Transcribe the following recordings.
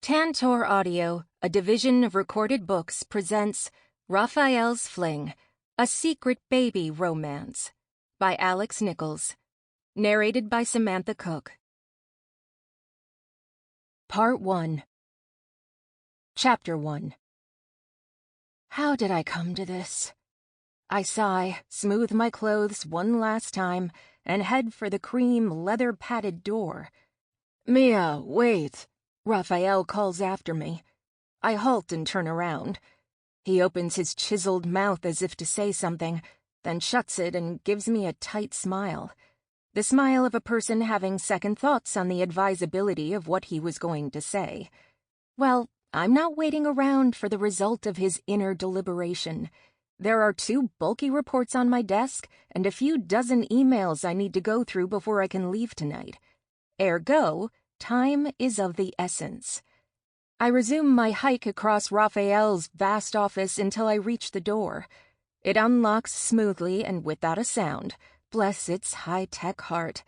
Tantor Audio, a division of Recorded Books, presents Raphael's Fling, a secret baby romance, by Alix Nichols, narrated by Samantha Cook. Part 1. Chapter 1. How did I come to this? I sigh, smooth my clothes one last time, and head for the cream leather-padded door. "Mia, wait!" Raphael calls after me. I halt and turn around. He opens his chiseled mouth as if to say something, then shuts it and gives me a tight smile. The smile of a person having second thoughts on the advisability of what he was going to say. Well, I'm not waiting around for the result of his inner deliberation. There are 2 bulky reports on my desk and a few dozen emails I need to go through before I can leave tonight. Ergo, time is of the essence. I resume my hike across Raphael's vast office until I reach the door. It unlocks smoothly and without a sound, bless its high-tech heart.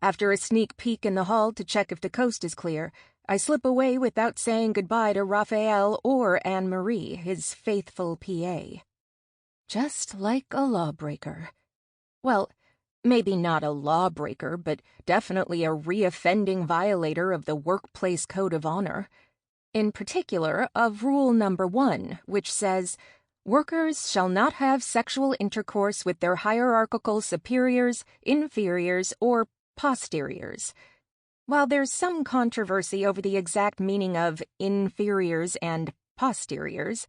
After a sneak peek in the hall to check if the coast is clear, I slip away without saying goodbye to Raphael or Anne-Marie, his faithful PA. Just like a lawbreaker. Well, maybe not a lawbreaker, but definitely a reoffending violator of the workplace code of honor. In particular, of rule number 1, which says, workers shall not have sexual intercourse with their hierarchical superiors, inferiors, or posteriors. While there's some controversy over the exact meaning of inferiors and posteriors,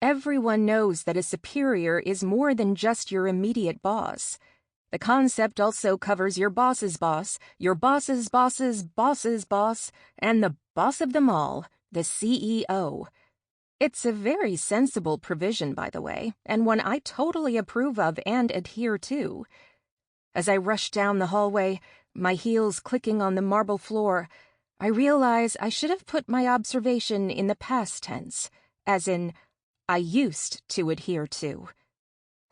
everyone knows that a superior is more than just your immediate boss. The concept also covers your boss's boss, your boss's boss's boss's boss, and the boss of them all, the CEO. It's a very sensible provision, by the way, and one I totally approve of and adhere to. As I rush down the hallway, my heels clicking on the marble floor, I realize I should have put my observation in the past tense, as in, I used to adhere to.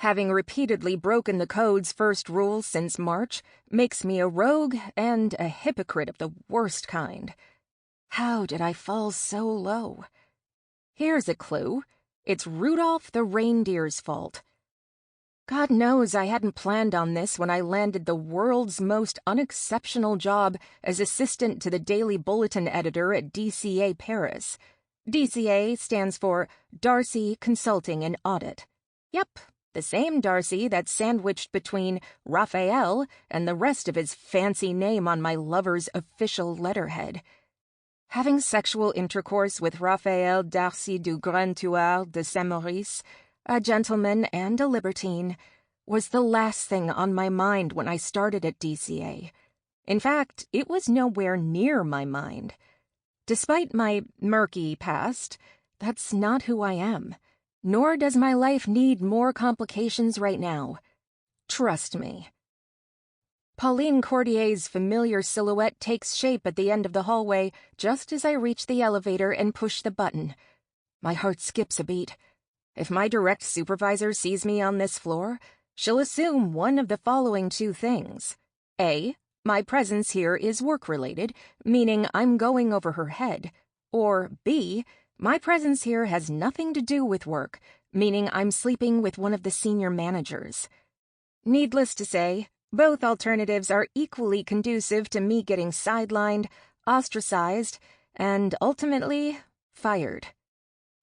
Having repeatedly broken the code's first rule since March makes me a rogue and a hypocrite of the worst kind. How did I fall so low? Here's a clue. It's Rudolph the reindeer's fault. God knows I hadn't planned on this when I landed the world's most unexceptional job as assistant to the Daily Bulletin editor at DCA Paris. DCA stands for D'Arcy Consulting and Audit. Yep. The same D'Arcy that's sandwiched between Raphael and the rest of his fancy name on my lover's official letterhead. Having sexual intercourse with Raphael D'Arcy du Grand Tueur de Saint-Maurice, a gentleman and a libertine, was the last thing on my mind when I started at DCA. In fact, it was nowhere near my mind. Despite my murky past, that's not who I am. Nor does my life need more complications right now. Trust me. Pauline Cortier's familiar silhouette takes shape at the end of the hallway just as I reach the elevator and push the button. My heart skips a beat. If my direct supervisor sees me on this floor, she'll assume one of the following 2 things. A, my presence here is work-related, meaning I'm going over her head. Or B, my presence here has nothing to do with work, meaning I'm sleeping with one of the senior managers. Needless to say, both alternatives are equally conducive to me getting sidelined, ostracized, and ultimately, fired.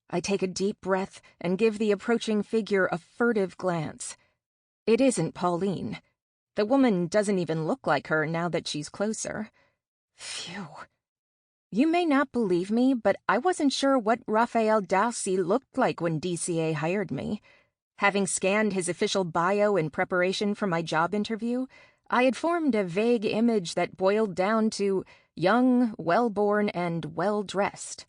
I take a deep breath and give the approaching figure a furtive glance. It isn't Pauline. The woman doesn't even look like her now that she's closer. Phew. You may not believe me, but I wasn't sure what Raphael D'Arcy looked like when DCA hired me. Having scanned his official bio in preparation for my job interview, I had formed a vague image that boiled down to young, well-born, and well-dressed.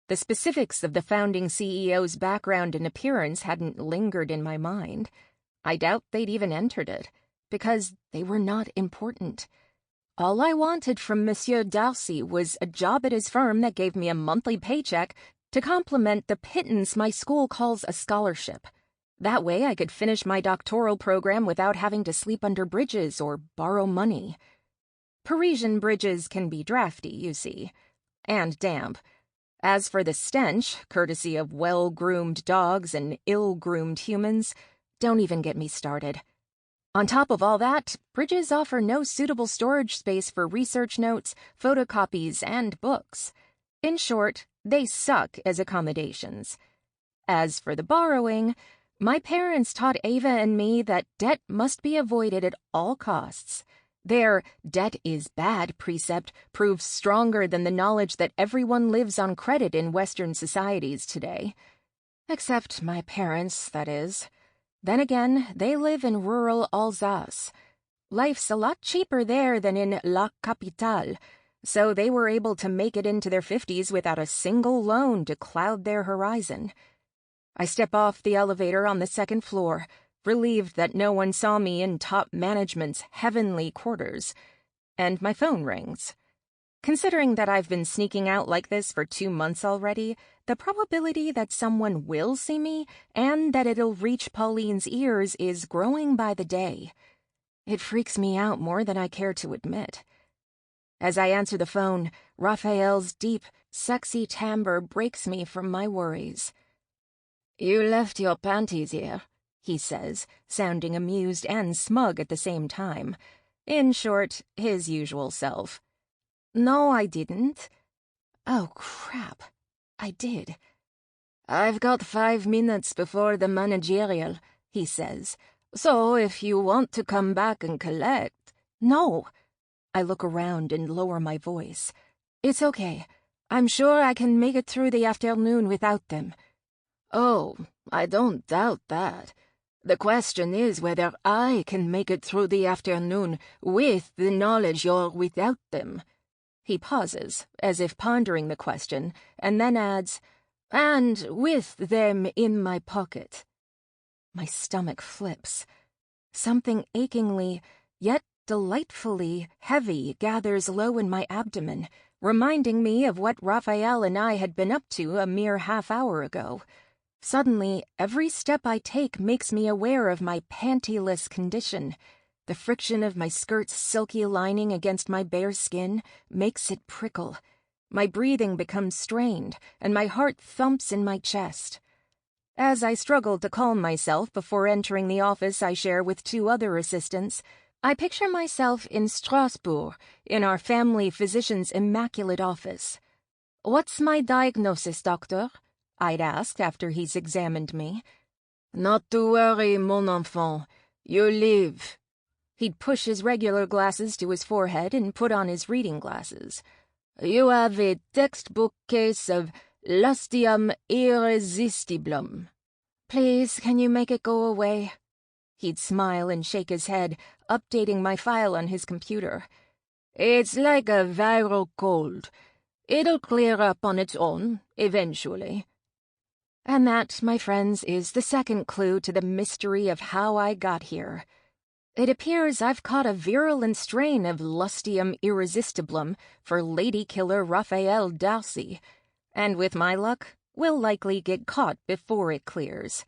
The specifics of the founding CEO's background and appearance hadn't lingered in my mind. I doubt they'd even entered it, because they were not important. All I wanted from Monsieur D'Arcy was a job at his firm that gave me a monthly paycheck to complement the pittance my school calls a scholarship. That way I could finish my doctoral program without having to sleep under bridges or borrow money. Parisian bridges can be drafty, you see. and damp. As for the stench, courtesy of well-groomed dogs and ill-groomed humans, don't even get me started. On top of all that, bridges offer no suitable storage space for research notes, photocopies, and books. In short, they suck as accommodations. As for the borrowing, my parents taught Ava and me that debt must be avoided at all costs. Their "debt is bad" precept proves stronger than the knowledge that everyone lives on credit in Western societies today. Except my parents, that is. Then again, they live in rural Alsace. Life's a lot cheaper there than in La Capitale, so they were able to make it into their 50s without a single loan to cloud their horizon. I step off the elevator on the second floor, relieved that no one saw me in top management's heavenly quarters, and my phone rings. Considering that I've been sneaking out like this for 2 months already, the probability that someone will see me and that it'll reach Pauline's ears is growing by the day. It freaks me out more than I care to admit. As I answer the phone, Raphael's deep, sexy timbre breaks me from my worries. "You left your panties here," he says, sounding amused and smug at the same time. In short, his usual self. "No, I didn't." Oh, crap. I did. "I've got 5 minutes before the managerial," he says. "So if you want to come back and collect—" "No." I look around and lower my voice. "It's okay. I'm sure I can make it through the afternoon without them." "Oh, I don't doubt that. The question is whether I can make it through the afternoon with the knowledge you're without them." He pauses, as if pondering the question, and then adds, "and with them in my pocket." My stomach flips. Something achingly, yet delightfully heavy gathers low in my abdomen, reminding me of what Raphael and I had been up to a mere half-hour ago. Suddenly, every step I take makes me aware of my pantyless condition. The friction of my skirt's silky lining against my bare skin makes it prickle. My breathing becomes strained, and my heart thumps in my chest. As I struggle to calm myself before entering the office I share with 2 other assistants, I picture myself in Strasbourg, in our family physician's immaculate office. "What's my diagnosis, doctor?" I'd asked after he's examined me. "Not to worry, mon enfant. You live." He'd push his regular glasses to his forehead and put on his reading glasses. "You have a textbook case of lustium irresistiblum." "Please, can you make it go away?" He'd smile and shake his head, updating my file on his computer. "It's like a viral cold. It'll clear up on its own, eventually." And that, my friends, is the second clue to the mystery of how I got here. It appears I've caught a virulent strain of lustium irresistiblum for lady killer Raphael D'Arcy, and with my luck, will likely get caught before it clears.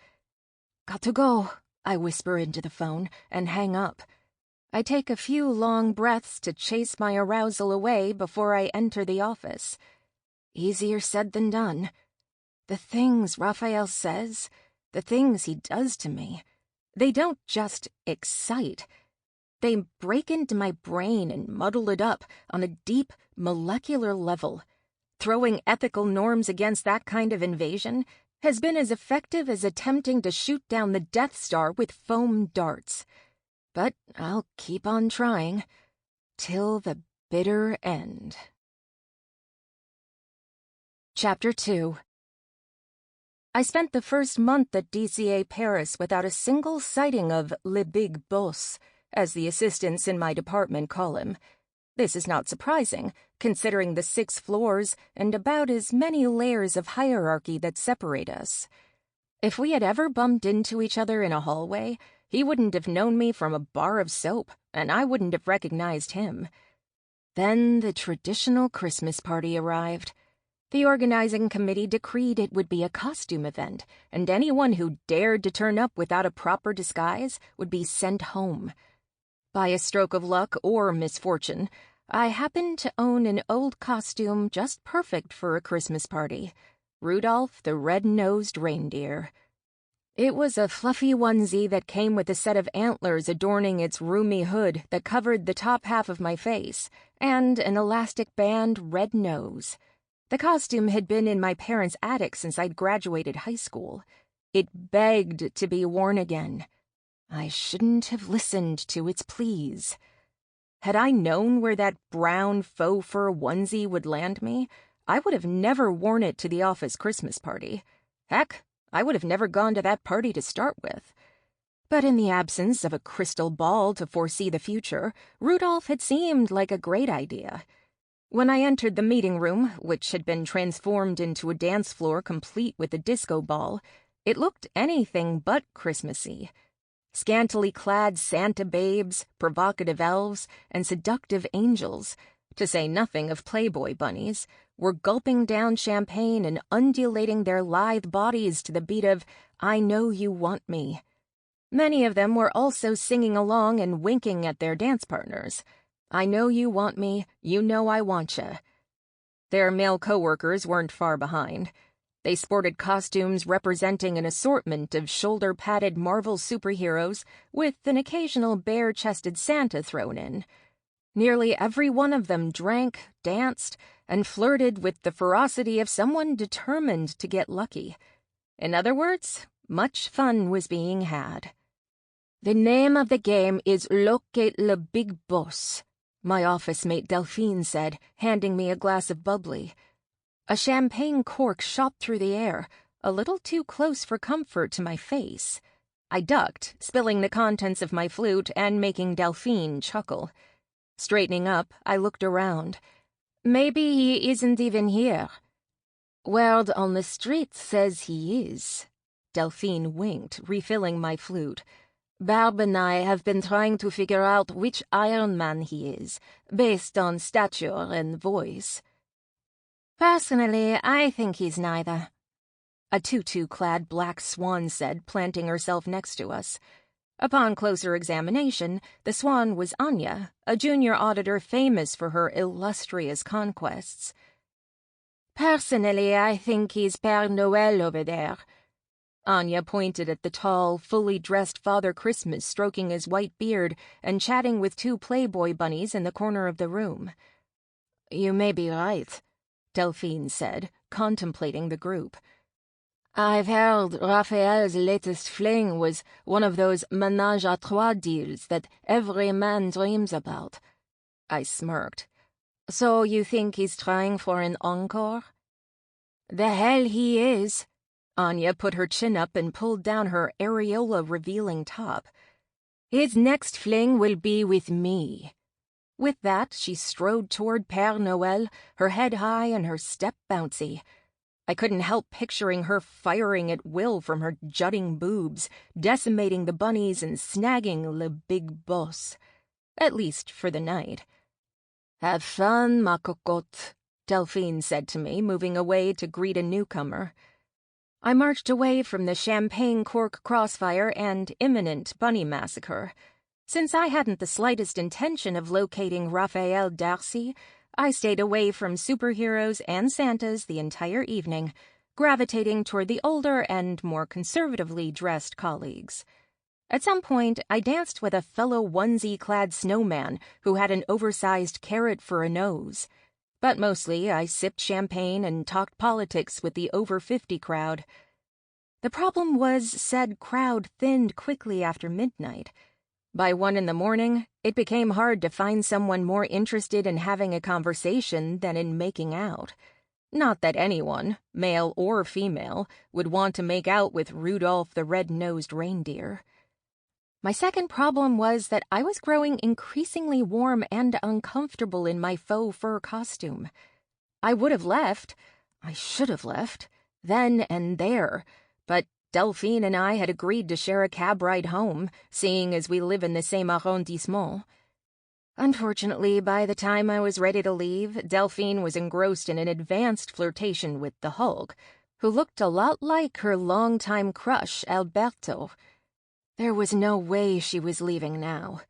"Got to go," I whisper into the phone, and hang up. I take a few long breaths to chase my arousal away before I enter the office. Easier said than done. The things Raphael says, the things he does to me, they don't just excite. They break into my brain and muddle it up on a deep, molecular level. Throwing ethical norms against that kind of invasion has been as effective as attempting to shoot down the Death Star with foam darts. But I'll keep on trying, till the bitter end. Chapter 2. I spent the first month at DCA Paris without a single sighting of Le Big Boss, as the assistants in my department call him. This is not surprising, considering the 6 floors and about as many layers of hierarchy that separate us. If we had ever bumped into each other in a hallway, he wouldn't have known me from a bar of soap, and I wouldn't have recognized him. Then the traditional Christmas party arrived. The organizing committee decreed it would be a costume event, and anyone who dared to turn up without a proper disguise would be sent home. By a stroke of luck or misfortune, I happened to own an old costume just perfect for a Christmas party. Rudolph the Red-Nosed Reindeer. It was a fluffy onesie that came with a set of antlers adorning its roomy hood that covered the top half of my face, and an elastic band red nose. The costume had been in my parents' attic since I'd graduated high school. It begged to be worn again. I shouldn't have listened to its pleas. Had I known where that brown faux fur onesie would land me, I would have never worn it to the office Christmas party. Heck, I would have never gone to that party to start with. But in the absence of a crystal ball to foresee the future, Rudolph had seemed like a great idea. When I entered the meeting room, which had been transformed into a dance floor complete with a disco ball, it looked anything but Christmassy. Scantily clad Santa babes, provocative elves, and seductive angels, to say nothing of playboy bunnies, were gulping down champagne and undulating their lithe bodies to the beat of "I Know You Want Me." Many of them were also singing along and winking at their dance partners. "I know you want me, you know I wantcha." Their male coworkers weren't far behind. They sported costumes representing an assortment of shoulder-padded Marvel superheroes with an occasional bare-chested Santa thrown in. Nearly every one of them drank, danced, and flirted with the ferocity of someone determined to get lucky. In other words, much fun was being had. "The name of the game is Locate le Big Boss," my office mate Delphine said, handing me a glass of bubbly. A champagne cork shot through the air, a little too close for comfort to my face. I ducked, spilling the contents of my flute and making Delphine chuckle. Straightening up, I looked around. "Maybe he isn't even here." "Word on the street says he is." Delphine winked, refilling my flute. "Barb and I have been trying to figure out which Iron Man he is, based on stature and voice." "Personally, I think he's neither," a tutu-clad black swan said, planting herself next to us. Upon closer examination, the swan was Anya, a junior auditor famous for her illustrious conquests. "Personally, I think he's Père Noël over there." Anya pointed at the tall, fully dressed Father Christmas stroking his white beard and chatting with two playboy bunnies in the corner of the room. "You may be right," Delphine said, contemplating the group. "I've heard Raphael's latest fling was one of those ménage à trois deals that every man dreams about." I smirked. "So you think he's trying for an encore?" "The hell he is." Anya put her chin up and pulled down her areola-revealing top. "His next fling will be with me." With that, she strode toward Père Noël, her head high and her step bouncy. I couldn't help picturing her firing at will from her jutting boobs, decimating the bunnies and snagging le big boss. At least for the night. "Have fun, ma cocotte," Delphine said to me, moving away to greet a newcomer. I marched away from the champagne cork crossfire and imminent bunny massacre. Since I hadn't the slightest intention of locating Raphael D'Arcy, I stayed away from superheroes and Santas the entire evening, gravitating toward the older and more conservatively dressed colleagues. At some point, I danced with a fellow onesie-clad snowman who had an oversized carrot for a nose. But mostly, I sipped champagne and talked politics with the over-50 crowd. The problem was said crowd thinned quickly after midnight. By 1 a.m, it became hard to find someone more interested in having a conversation than in making out. Not that anyone, male or female, would want to make out with Rudolph the Red-Nosed Reindeer. My second problem was that I was growing increasingly warm and uncomfortable in my faux fur costume. I would have left, I should have left, then and there, but Delphine and I had agreed to share a cab ride home, seeing as we live in the same arrondissement. Unfortunately, by the time I was ready to leave, Delphine was engrossed in an advanced flirtation with the Hulk, who looked a lot like her longtime crush, Alberto. There was no way she was leaving now.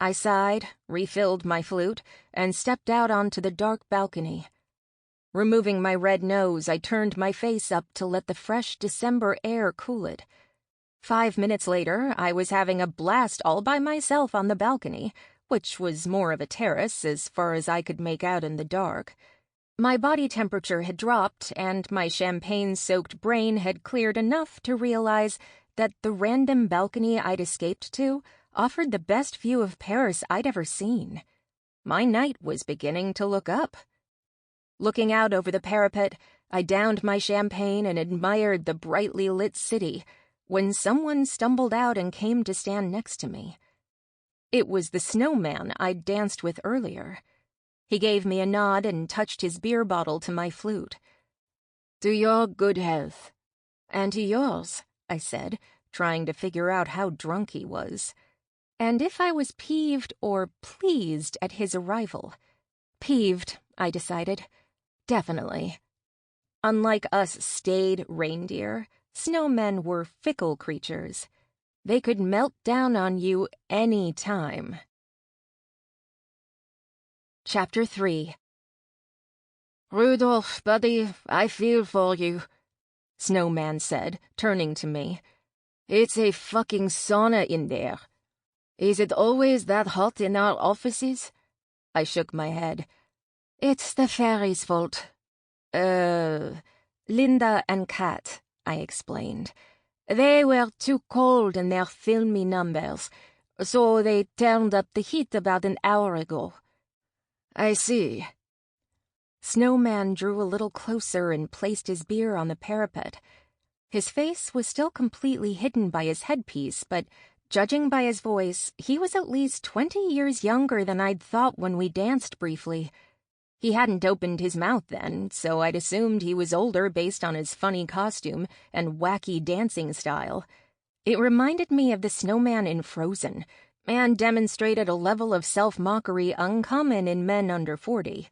I sighed, refilled my flute, and stepped out onto the dark balcony. Removing my red nose, I turned my face up to let the fresh December air cool it. 5 minutes later, I was having a blast all by myself on the balcony, which was more of a terrace as far as I could make out in the dark. My body temperature had dropped, and my champagne-soaked brain had cleared enough to realize that the random balcony I'd escaped to offered the best view of Paris I'd ever seen. My night was beginning to look up. Looking out over the parapet, I downed my champagne and admired the brightly lit city when someone stumbled out and came to stand next to me. It was the snowman I'd danced with earlier. He gave me a nod and touched his beer bottle to my flute. "To your good health." "And to yours," I said, trying to figure out how drunk he was. And if I was peeved or pleased at his arrival. Peeved, I decided. Definitely. Unlike us staid reindeer, snowmen were fickle creatures. They could melt down on you any time. Chapter 3. "Rudolph, buddy, I feel for you," Snowman said, turning to me. "It's a fucking sauna in there. Is it always that hot in our offices?" I shook my head. "It's the fairies' fault." Linda and Kat," I explained. "They were too cold in their filmy numbers, so they turned up the heat about an hour ago." "I see." Snowman drew a little closer and placed his beer on the parapet. His face was still completely hidden by his headpiece, but judging by his voice, he was at least 20 years younger than I'd thought when we danced briefly. He hadn't opened his mouth then, so I'd assumed he was older based on his funny costume and wacky dancing style. It reminded me of the snowman in Frozen, and demonstrated a level of self-mockery uncommon in men under 40.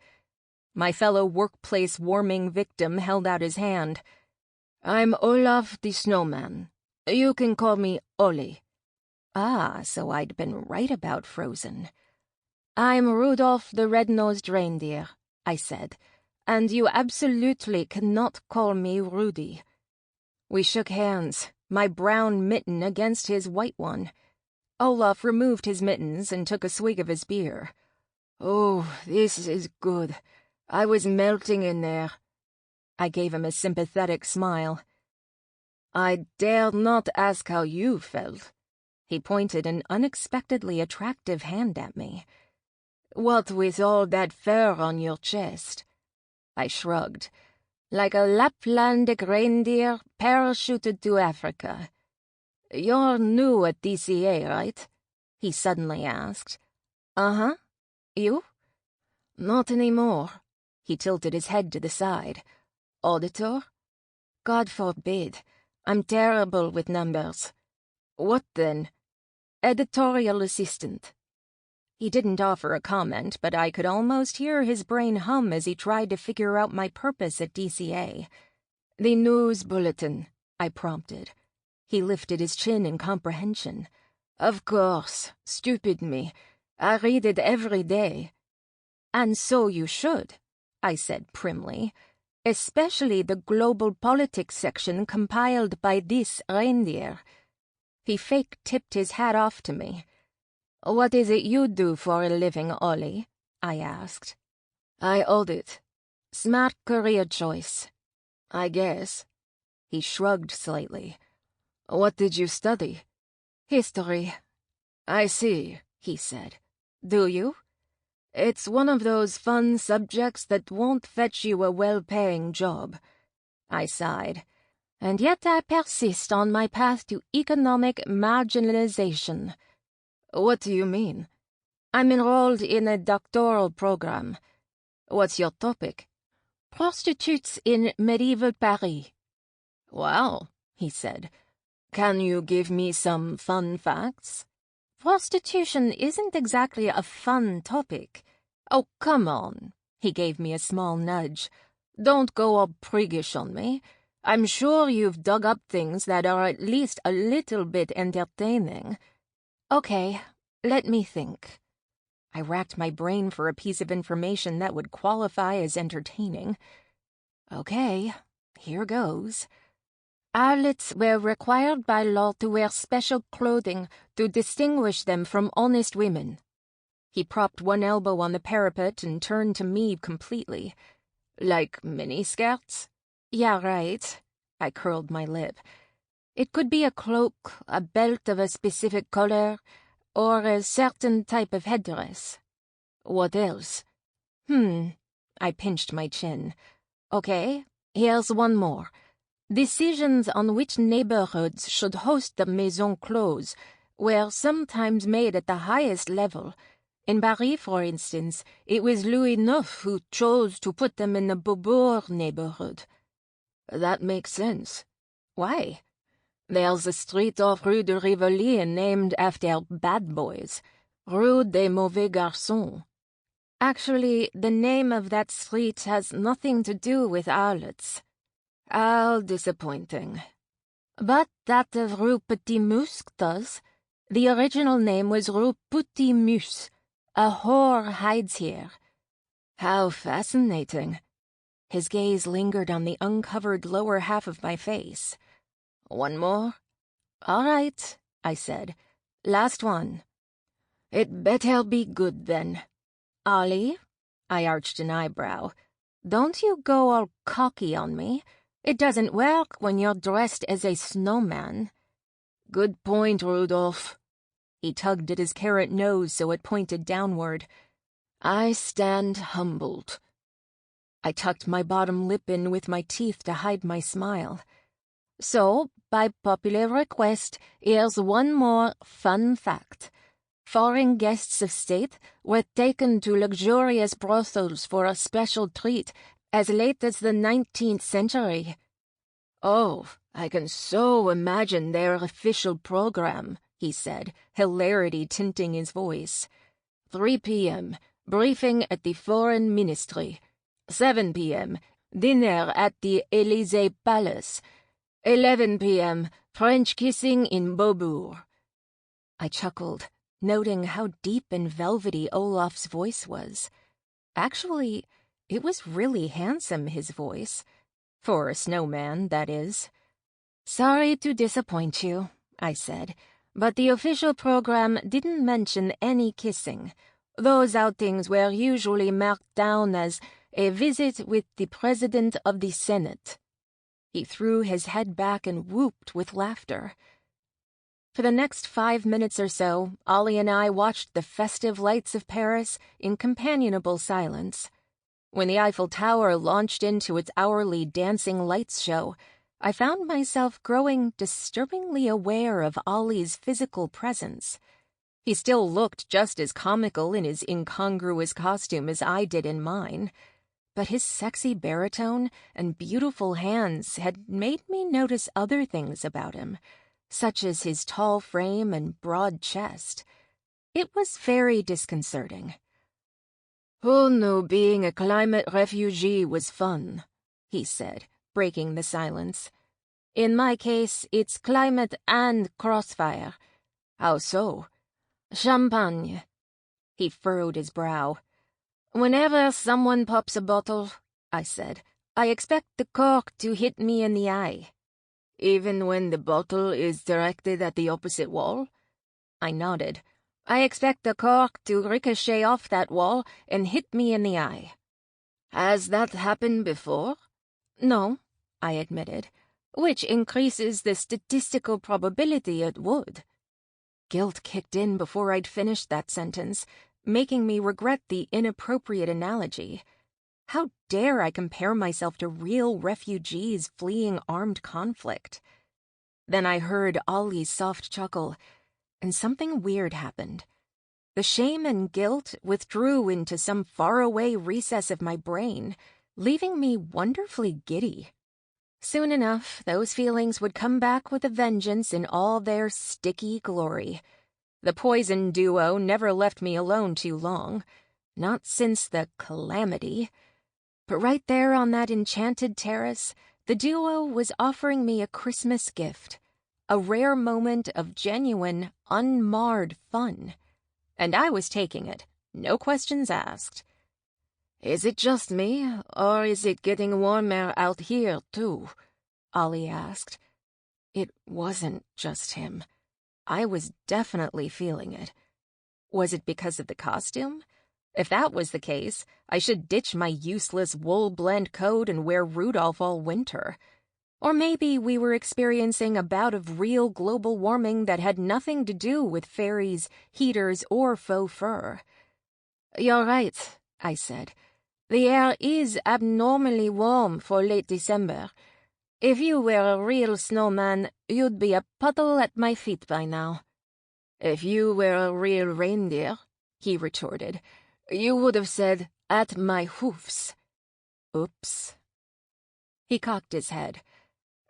My fellow workplace warming victim held out his hand. "I'm Olaf the Snowman. You can call me Ollie." Ah, so I'd been right about Frozen. "I'm Rudolph the Red-Nosed Reindeer," I said, "and you absolutely cannot call me Rudy." We shook hands, my brown mitten against his white one. Olaf removed his mittens and took a swig of his beer. "Oh, this is good. I was melting in there." I gave him a sympathetic smile. "I dare not ask how you felt." He pointed an unexpectedly attractive hand at me. "What with all that fur on your chest?" I shrugged. "Like a Laplandic reindeer parachuted to Africa." "You're new at DCA, right?" he suddenly asked. "Uh-huh. You?" "Not anymore." He tilted his head to the side. "Auditor?" "God forbid. I'm terrible with numbers." "What then?" "Editorial assistant." He didn't offer a comment, but I could almost hear his brain hum as he tried to figure out my purpose at DCA. "The news bulletin," I prompted. He lifted his chin in comprehension. "Of course. Stupid me. I read it every day." "And so you should," I said primly. "Especially the global politics section compiled by this reindeer." He fake-tipped his hat off to me. "What is it you do for a living, Ollie?" I asked. "I audit. Smart career choice." "I guess." He shrugged slightly. "What did you study?" "History." "I see," he said. "Do you?" "It's one of those fun subjects that won't fetch you a well-paying job." I sighed. "And yet I persist on my path to economic marginalization." "What do you mean?" "I'm enrolled in a doctoral program." "What's your topic?" "Prostitutes in medieval Paris." "Wow," he said. "Can you give me some fun facts?" "Prostitution isn't exactly a fun topic." "Oh, come on." He gave me a small nudge. "Don't go all priggish on me. I'm sure you've dug up things that are at least a little bit entertaining." "Okay, Let me think. I racked my brain for a piece of information that would qualify as entertaining. Okay, here goes. Harlots were required by law to wear special clothing to distinguish them from honest women. He propped one elbow on the parapet and turned to me completely. Like miniskirts? Yeah, right. I curled my lip. It could be a cloak, a belt of a specific color, or a certain type of headdress. What else? I pinched my chin. Okay, here's one more. Decisions on which neighborhoods should host the Maison Close were sometimes made at the highest level. In Paris, for instance, it was Louis IX who chose to put them in the Beaubourg neighborhood. That makes sense. Why? There's a street off Rue de Rivoli named after bad boys, Rue des Mauvais Garçons. Actually, the name of that street has nothing to do with harlots. How disappointing. But that of Rue Petit Musc does. The original name was Rue Petit Mus. A whore hides here. How fascinating. His gaze lingered on the uncovered lower half of my face. One more? All right, I said. Last one. It better be good, then. Ollie? I arched an eyebrow. Don't you go all cocky on me. It doesn't work when you're dressed as a snowman. Good point, Rudolph. He tugged at his carrot nose so it pointed downward. I stand humbled. I tucked my bottom lip in with my teeth to hide my smile. So, by popular request, here's one more fun fact. Foreign guests of state were taken to luxurious brothels for a special treat as late as the 19th century. Oh, I can so imagine their official program, he said, hilarity tinting his voice. 3 p.m., briefing at the Foreign Ministry. 7 p.m., dinner at the Élysée Palace. 11 p.m., French kissing in Beaubourg. I chuckled, noting how deep and velvety Olaf's voice was. Actually, it was really handsome, his voice. For a snowman, that is. Sorry to disappoint you, I said, but the official program didn't mention any kissing. Those outings were usually marked down as a visit with the President of the Senate. He threw his head back and whooped with laughter. For the next 5 minutes or so, Ollie and I watched the festive lights of Paris in companionable silence. When the Eiffel Tower launched into its hourly dancing lights show, I found myself growing disturbingly aware of Ollie's physical presence. He still looked just as comical in his incongruous costume as I did in mine, but his sexy baritone and beautiful hands had made me notice other things about him, such as his tall frame and broad chest. It was very disconcerting. Who knew being a climate refugee was fun? He said, breaking the silence. In my case, it's climate and crossfire. How so? Champagne. He furrowed his brow. Whenever someone pops a bottle, I said, I expect the cork to hit me in the eye. Even when the bottle is directed at the opposite wall? I nodded. I expect the cork to ricochet off that wall and hit me in the eye. Has that happened before? No, I admitted, which increases the statistical probability it would. Guilt kicked in before I'd finished that sentence, making me regret the inappropriate analogy. How dare I compare myself to real refugees fleeing armed conflict? Then I heard Ollie's soft chuckle, and something weird happened. The shame and guilt withdrew into some faraway recess of my brain, leaving me wonderfully giddy. Soon enough, those feelings would come back with a vengeance in all their sticky glory. The poison duo never left me alone too long, not since the calamity. But right there on that enchanted terrace, the duo was offering me a Christmas gift, a rare moment of genuine, unmarred fun. and I was taking it, no questions asked. "Is it just me, or is it getting warmer out here, too?" Ollie asked. It wasn't just him. I was definitely feeling it. Was it because of the costume? If that was the case, I should ditch my useless wool blend coat and wear Rudolph all winter. Or maybe we were experiencing a bout of real global warming that had nothing to do with fairies, heaters, or faux fur. "You're right," I said. "The air is abnormally warm for late December. If you were a real snowman, you'd be a puddle at my feet by now." "If you were a real reindeer," he retorted, "you would have said, 'at my hoofs.'" Oops. He cocked his head.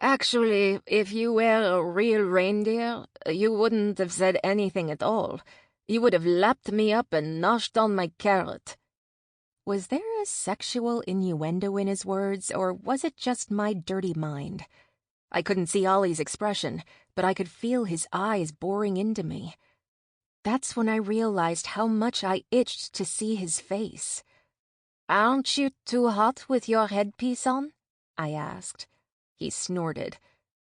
"Actually, if you were a real reindeer, you wouldn't have said anything at all. You would have lapped me up and noshed on my carrot." Was there a sexual innuendo in his words, or was it just my dirty mind? I couldn't see Ollie's expression, but I could feel his eyes boring into me. That's when I realized how much I itched to see his face. "Aren't you too hot with your headpiece on?" I asked. He snorted.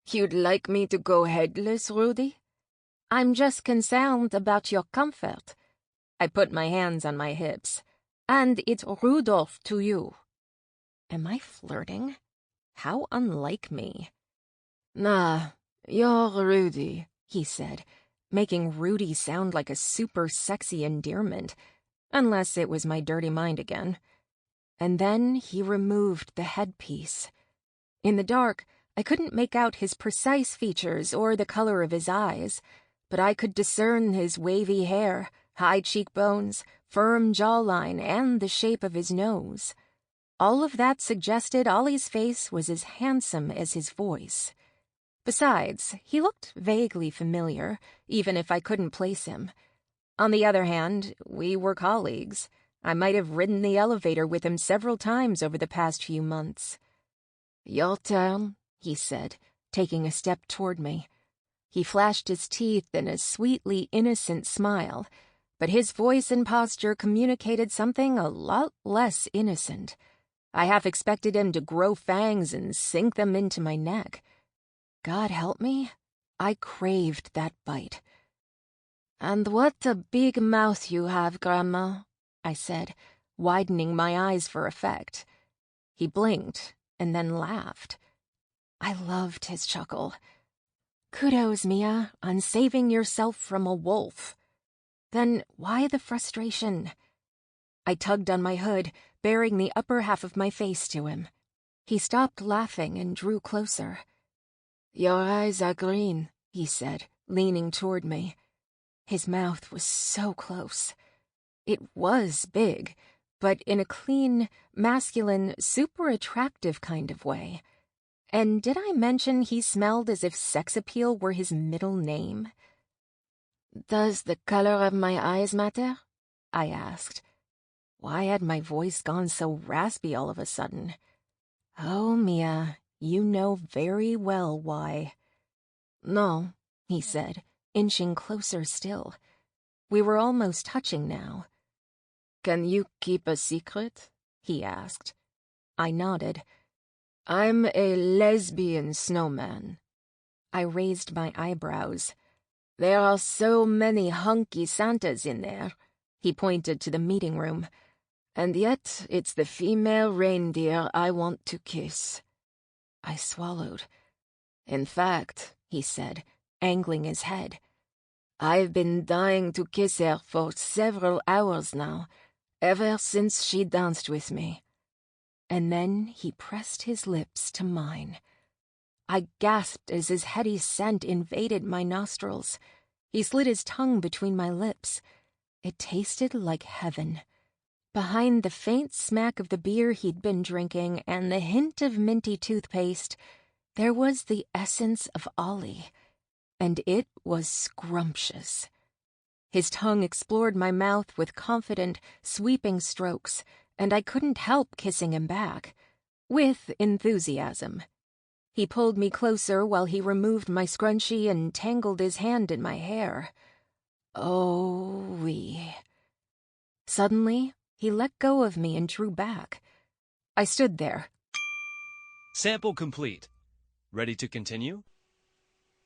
"You'd like me to go headless, Rudy? I'm just concerned about your comfort." I put my hands on my hips. "And it's Rudolph to you." Am I flirting? How unlike me. "Nah, you're Rudy," he said, making Rudy sound like a super sexy endearment, unless it was my dirty mind again. And then he removed the headpiece. In the dark, I couldn't make out his precise features or the color of his eyes, but I could discern his wavy hair, high cheekbones, firm jawline, and the shape of his nose. All of that suggested Ollie's face was as handsome as his voice. Besides, he looked vaguely familiar, even if I couldn't place him. On the other hand, we were colleagues. I might have ridden the elevator with him several times over the past few months. "Your turn," he said, taking a step toward me. He flashed his teeth in a sweetly innocent smile, but his voice and posture communicated something a lot less innocent. I half expected him to grow fangs and sink them into my neck. God help me, I craved that bite. "And what a big mouth you have, Grandma," I said, widening my eyes for effect. He blinked and then laughed. I loved his chuckle. Kudos, Mia, on saving yourself from a wolf. Then why the frustration? I tugged on my hood, baring the upper half of my face to him. He stopped laughing and drew closer. "Your eyes are green," he said, leaning toward me. His mouth was so close. It was big, but in a clean, masculine, super attractive kind of way. And did I mention he smelled as if sex appeal were his middle name? "Does the color of my eyes matter?" I asked. Why had my voice gone so raspy all of a sudden? Oh, Mia, you know very well why. "No," he said, inching closer still. We were almost touching now. "Can you keep a secret?" he asked. I nodded. "I'm a lesbian snowman." I raised my eyebrows. "There are so many hunky Santas in there," he pointed to the meeting room. "And yet it's the female reindeer I want to kiss." I swallowed. "In fact," he said, angling his head, "I've been dying to kiss her for several hours now, ever since she danced with me." And then he pressed his lips to mine. I gasped as his heady scent invaded my nostrils. He slid his tongue between my lips. It tasted like heaven. Behind the faint smack of the beer he'd been drinking and the hint of minty toothpaste, there was the essence of Ollie, and it was scrumptious. His tongue explored my mouth with confident, sweeping strokes, and I couldn't help kissing him back, with enthusiasm. He pulled me closer while he removed my scrunchie and tangled his hand in my hair. Oh, wee. Suddenly, he let go of me and drew back. I stood there. Sample complete. Ready to continue?